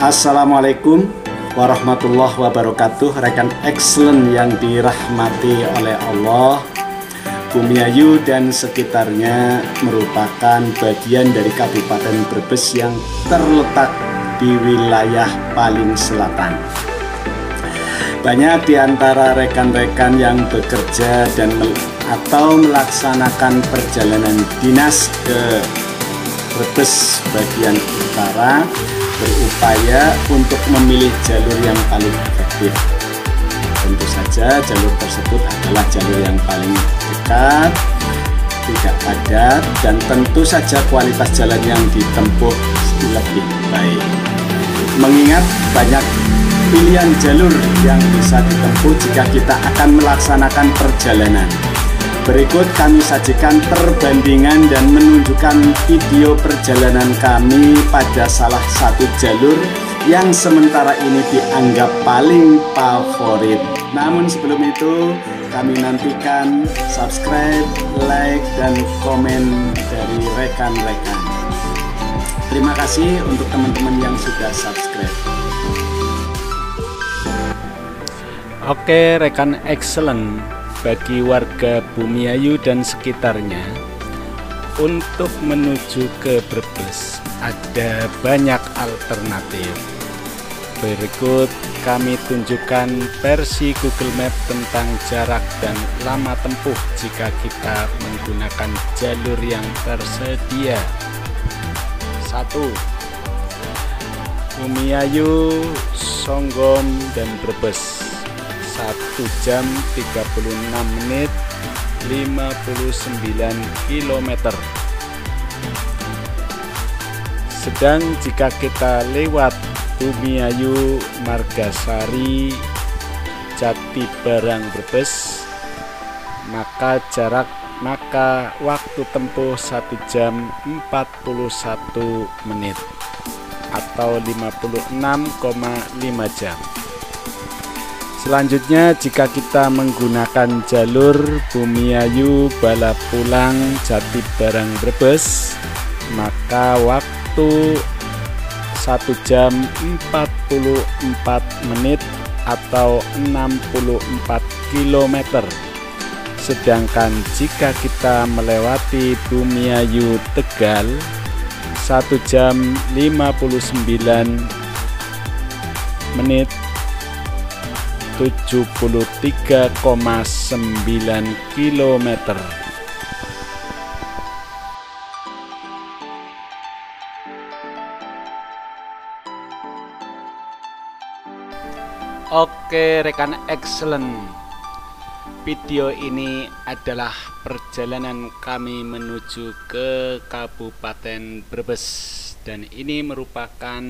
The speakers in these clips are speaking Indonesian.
Assalamualaikum warahmatullahi wabarakatuh. Rekan excellent yang dirahmati oleh Allah, Bumiayu dan sekitarnya merupakan bagian dari Kabupaten Brebes yang terletak di wilayah paling selatan. Banyak di antara rekan-rekan yang bekerja atau melaksanakan perjalanan dinas ke Brebes bagian utara berupaya untuk memilih jalur yang paling efektif. Tentu saja jalur tersebut adalah jalur yang paling dekat, tidak padat, dan tentu saja kualitas jalan yang ditempuh lebih baik. Mengingat banyak pilihan jalur yang bisa ditempuh jika kita akan melaksanakan perjalanan. Berikut kami sajikan perbandingan dan menunjukkan video perjalanan kami pada salah satu jalur yang sementara ini dianggap paling favorit. Namun sebelum itu, kami nantikan subscribe, like, dan komen dari rekan-rekan. Terima kasih untuk teman-teman yang sudah subscribe. Oke, rekan excellent. Bagi warga Bumiayu dan sekitarnya, untuk menuju ke Brebes ada banyak alternatif. Berikut kami tunjukkan versi Google Map tentang jarak dan lama tempuh jika kita menggunakan jalur yang tersedia. 1. Bumiayu, Songgom, dan Brebes, 1 jam 36 menit 59 km. Sedang jika kita lewat Bumiayu, Margasari, Jatibarang, Brebes, maka waktu tempuh 1 jam 41 menit atau 56,5 jam. Selanjutnya, jika kita menggunakan jalur Bumiayu, Balapulang, Jatibarang, Brebes, maka waktu 1 jam 44 menit atau 64 km. Sedangkan jika kita melewati Bumiayu, Tegal, 1 jam 59 menit 73,9 km. Oke rekan excellent, video ini adalah perjalanan kami menuju ke Kabupaten Brebes, dan ini merupakan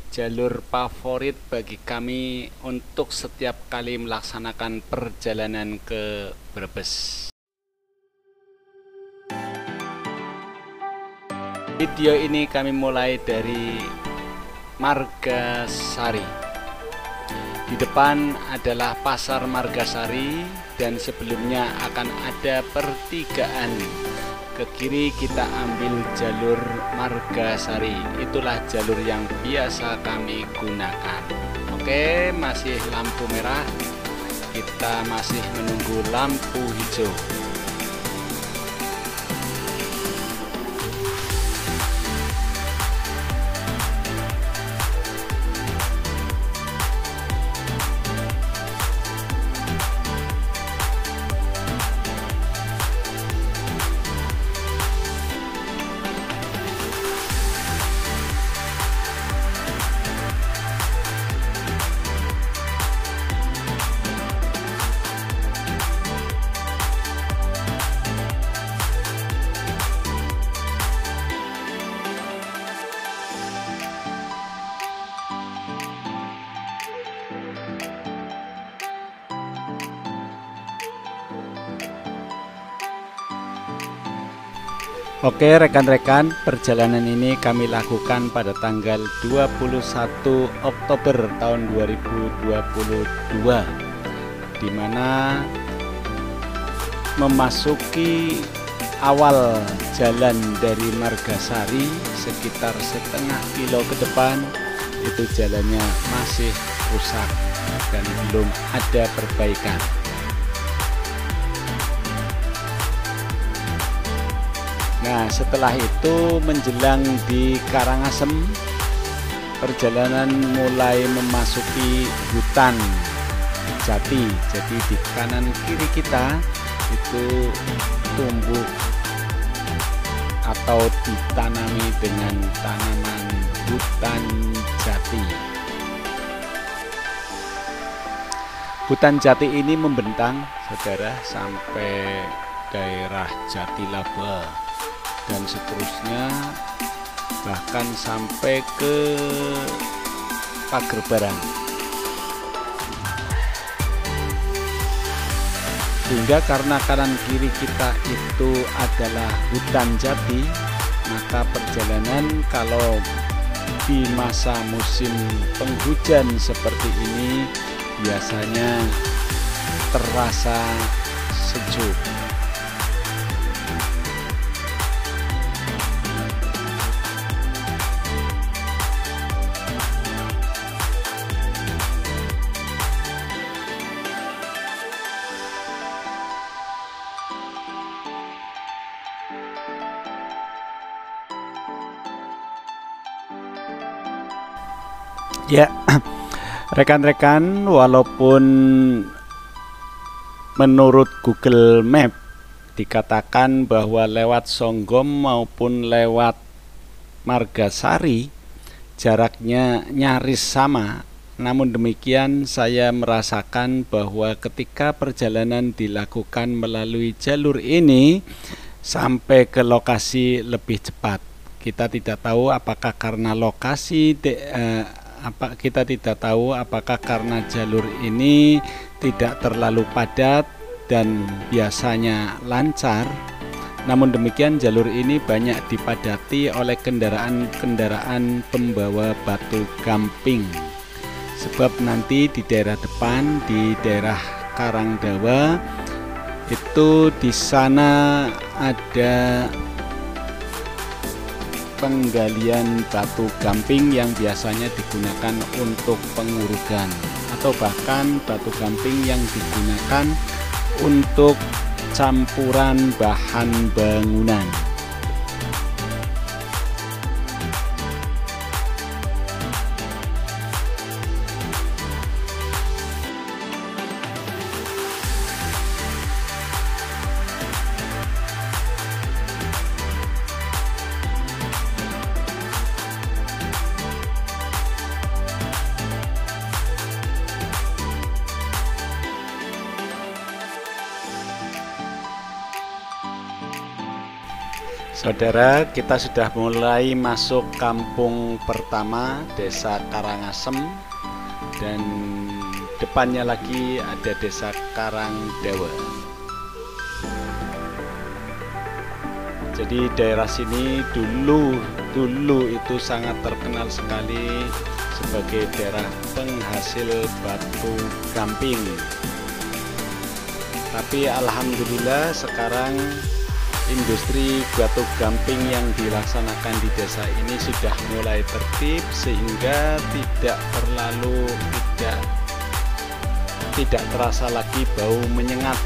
jalur favorit bagi kami untuk setiap kali melaksanakan perjalanan ke Brebes. Video ini kami mulai dari Margasari. Di depan adalah Pasar Margasari, dan sebelumnya akan ada pertigaan. Ke kiri kita ambil jalur Margasari, itulah jalur yang biasa kami gunakan. Oke, masih lampu merah, kita masih menunggu lampu hijau. Oke rekan-rekan, perjalanan ini kami lakukan pada tanggal 21 Oktober tahun 2022, di mana memasuki awal jalan dari Margasari sekitar setengah kilo ke depan. Itu jalannya masih rusak dan belum ada perbaikan. Nah, setelah itu menjelang di Karangasem, perjalanan mulai memasuki hutan jati. Jadi di kanan kiri kita itu tumbuh atau ditanami dengan tanaman hutan jati. Hutan jati ini membentang, saudara, sampai daerah Jatilaba dan seterusnya, bahkan sampai ke Pagerbaran. Sehingga karena kanan kiri kita itu adalah hutan jati, maka perjalanan kalau di masa musim penghujan seperti ini biasanya terasa sejuk. Ya, rekan-rekan, walaupun menurut Google Map dikatakan bahwa lewat Songgom maupun lewat Margasari jaraknya nyaris sama, namun demikian saya merasakan bahwa ketika perjalanan dilakukan melalui jalur ini sampai ke lokasi lebih cepat. Kita tidak tahu apakah karena kita tidak tahu apakah karena jalur ini tidak terlalu padat dan biasanya lancar. Namun demikian jalur ini banyak dipadati oleh kendaraan-kendaraan pembawa batu gamping. Sebab nanti di daerah depan, di daerah Karangdawa, itu di sana ada penggalian batu gamping yang biasanya digunakan untuk pengurugan, atau bahkan batu gamping yang digunakan untuk campuran bahan bangunan. Saudara, kita sudah mulai masuk kampung pertama, Desa Karangasem, dan depannya lagi ada Desa Karangdawa. Jadi daerah sini dulu itu sangat terkenal sekali sebagai daerah penghasil batu gamping. Tapi alhamdulillah sekarang industri batu gamping yang dilaksanakan di desa ini sudah mulai tertib, sehingga tidak terasa lagi bau menyengat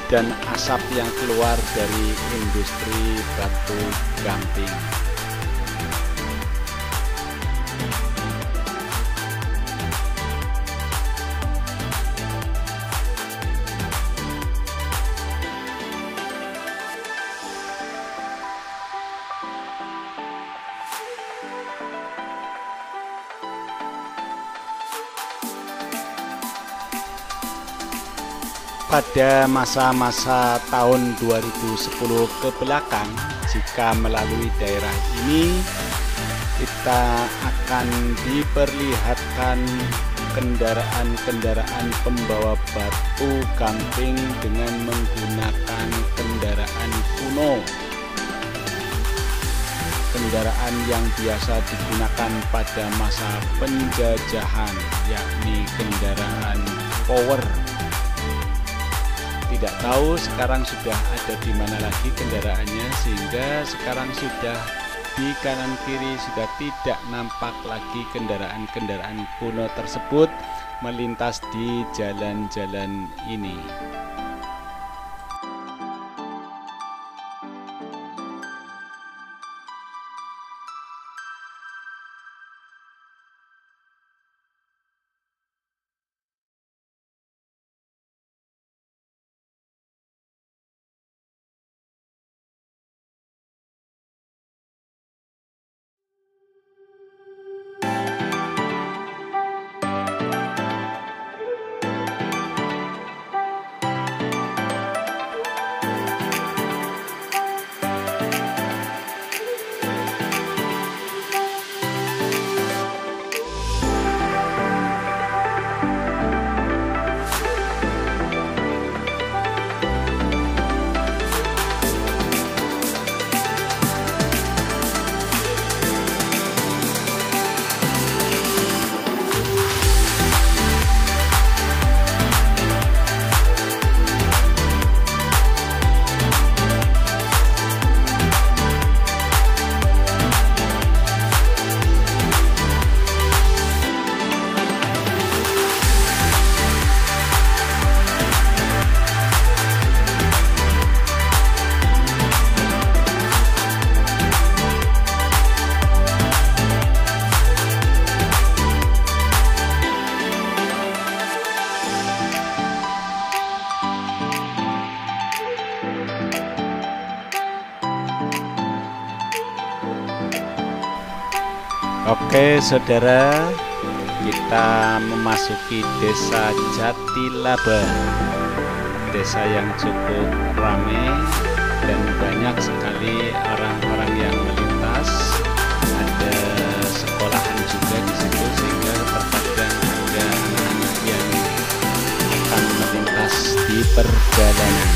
dan asap yang keluar dari industri batu gamping. Pada masa-masa tahun 2010 ke belakang, jika melalui daerah ini kita akan diperlihatkan kendaraan-kendaraan pembawa batu gamping dengan menggunakan kendaraan kuno. Kendaraan yang biasa digunakan pada masa penjajahan, yakni kendaraan power. Tidak tahu sekarang sudah ada di mana lagi kendaraannya, sehingga sekarang sudah di kanan kiri sudah tidak nampak lagi kendaraan-kendaraan kuno tersebut melintas di jalan-jalan ini. Oke saudara, kita memasuki desa Jatilaba, desa yang cukup ramai dan banyak sekali orang-orang yang melintas. Ada sekolahan juga di situ, sehingga terkadang ada anak-anak yang akan melintas di perjalanan.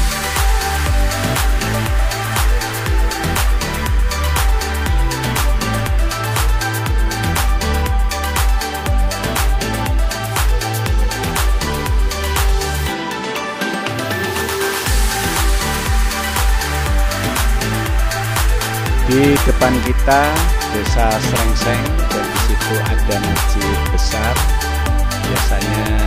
Di depan kita desa Srengseng, dan di situ ada masjid besar. Biasanya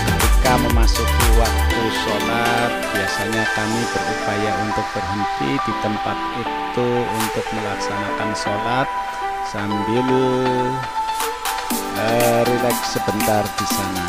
ketika memasuki waktu sholat, biasanya kami berupaya untuk berhenti di tempat itu untuk melaksanakan sholat sambil rileks sebentar di sana.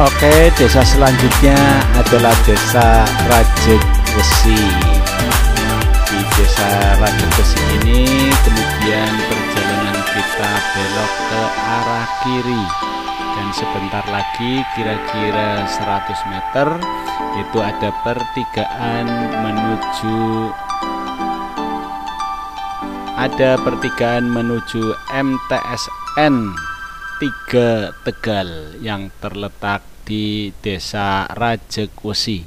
Oke, desa selanjutnya adalah desa Rajek Wesi. Di desa Rajek Wesi ini kemudian perjalanan kita belok ke arah kiri, dan sebentar lagi kira-kira 100 meter itu ada pertigaan menuju MTSN 3 Tegal yang terletak di desa Rajek Wesi.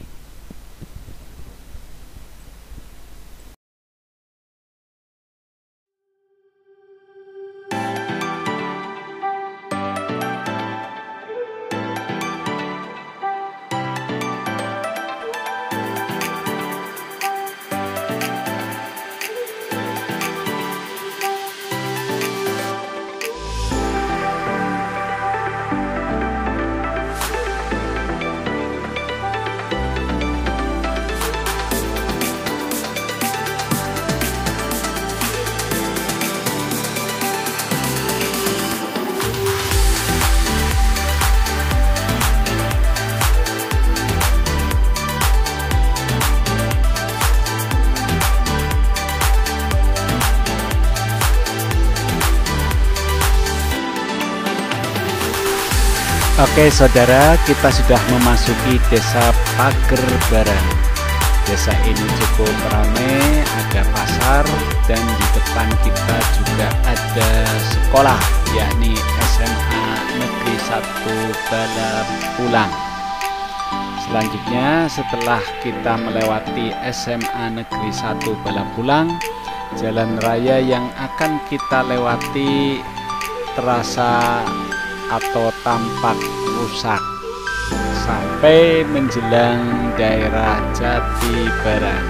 Oke saudara, kita sudah memasuki desa Pager Barang. Desa ini cukup ramai, ada pasar, dan di depan kita juga ada sekolah, yakni SMA Negeri 1 Balapulang. Selanjutnya setelah kita melewati SMA Negeri 1 Balapulang, jalan raya yang akan kita lewati terasa atau tampak rusak sampai menjelang daerah Jati Barang.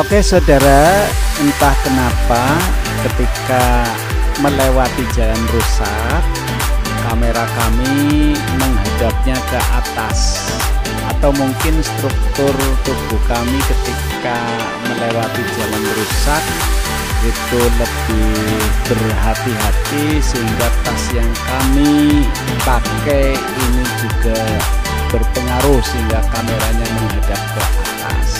Oke saudara, entah kenapa ketika melewati jalan rusak, kamera kami menghadapnya ke atas, atau mungkin struktur tubuh kami ketika melewati jalan rusak itu lebih berhati-hati, sehingga tas yang kami pakai ini juga berpengaruh sehingga kameranya menghadap ke atas.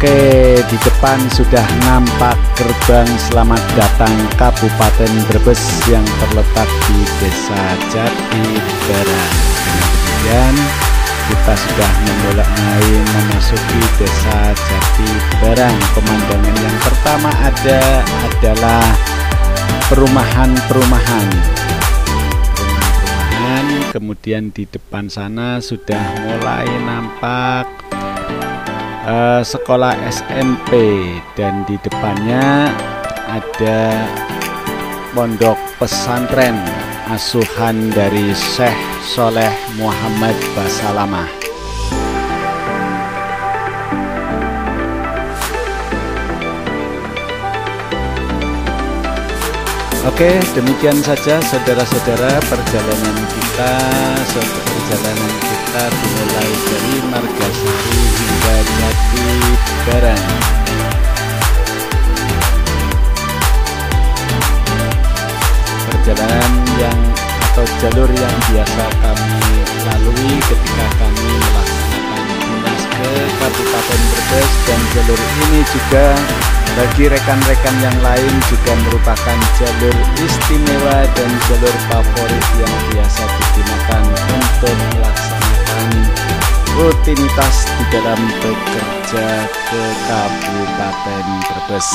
Oke, di depan sudah nampak gerbang selamat datang Kabupaten Brebes yang terletak di Desa Jati Barang. Kemudian kita sudah mulai memasuki Desa Jati Barang. Pemandangan yang pertama adalah perumahan-perumahan. Kemudian di depan sana sudah mulai nampak sekolah SMP, dan di depannya ada Pondok Pesantren asuhan dari Syekh Soleh Muhammad Basalamah. Oke, demikian saja saudara-saudara perjalanan kita dimulai dari Margasari hingga Jatibarang. Perjalanan atau jalur yang biasa kami lalui ketika kami melaksanakan dinas ke Kabupaten Brebes, dan jalur ini juga bagi rekan-rekan yang lain juga merupakan jalur istimewa dan jalur favorit yang biasa digunakan untuk melaksanakan rutinitas di dalam bekerja ke Kabupaten Brebes.